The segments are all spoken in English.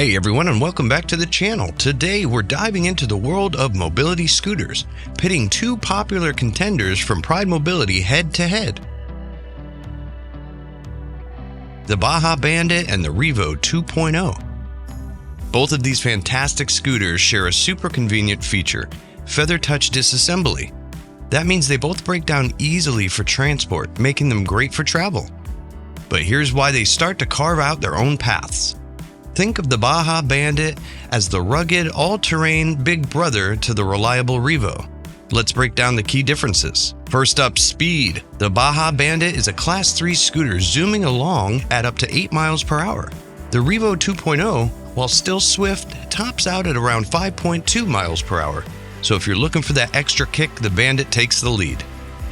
Hey everyone, and welcome back to the channel. Today we're diving into the world of mobility scooters, pitting two popular contenders from Pride Mobility head to head. The Baja Bandit and the Revo 2.0. Both of these fantastic scooters share a super convenient feature, feather touch disassembly. That means they both break down easily for transport, making them great for travel. But here's why they start to carve out their own paths. Think of the Baja Bandit as the rugged, all-terrain big brother to the reliable Revo. Let's break down the key differences. First up, speed. The Baja Bandit is a Class 3 scooter zooming along at up to 8 miles per hour. The Revo 2.0, while still swift, tops out at around 5.2 miles per hour. So if you're looking for that extra kick, the Bandit takes the lead.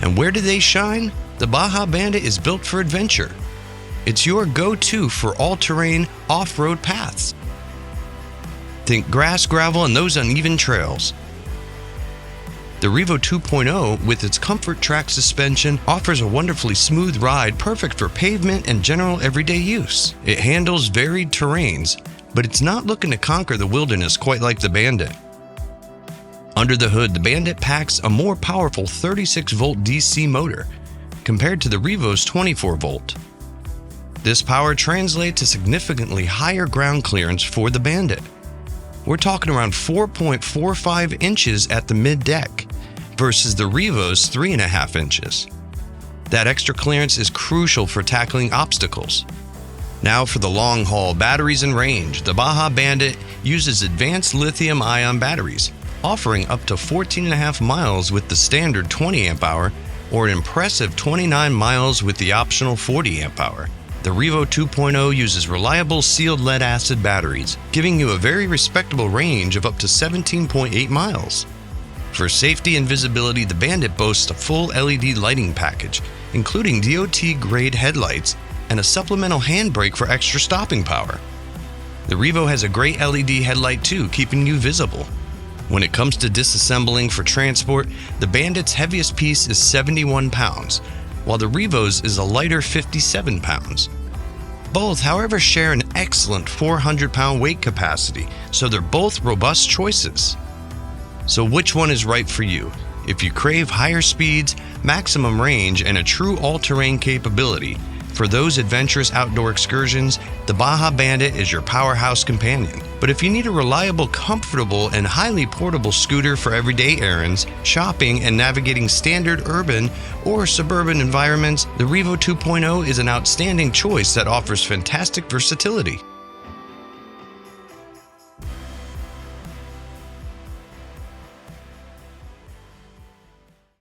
And where do they shine? The Baja Bandit is built for adventure. It's your go-to for all-terrain, off-road paths. Think grass, gravel, and those uneven trails. The Revo 2.0, with its Comfort Track suspension, offers a wonderfully smooth ride perfect for pavement and general everyday use. It handles varied terrains, but it's not looking to conquer the wilderness quite like the Bandit. Under the hood, the Bandit packs a more powerful 36-volt DC motor compared to the Revo's 24-volt. This power translates to significantly higher ground clearance for the Bandit. We're talking around 4.45 inches at the mid-deck versus the Revo's 3.5 inches. That extra clearance is crucial for tackling obstacles. Now for the long haul, batteries and range. The Baja Bandit uses advanced lithium-ion batteries, offering up to 14.5 miles with the standard 20 amp hour or an impressive 29 miles with the optional 40 amp hour. The Revo 2.0 uses reliable sealed lead-acid batteries, giving you a very respectable range of up to 17.8 miles. For safety and visibility, the Bandit boasts a full LED lighting package, including DOT-grade headlights and a supplemental handbrake for extra stopping power. The Revo has a great LED headlight too, keeping you visible. When it comes to disassembling for transport, the Bandit's heaviest piece is 71 pounds, while the Revo's is a lighter 57 pounds. Both, however, share an excellent 400-pound weight capacity, so they're both robust choices. So which one is right for you? If you crave higher speeds, maximum range, and a true all-terrain capability, for those adventurous outdoor excursions, the Baja Bandit is your powerhouse companion. But if you need a reliable, comfortable, and highly portable scooter for everyday errands, shopping, and navigating standard urban or suburban environments, the Revo 2.0 is an outstanding choice that offers fantastic versatility.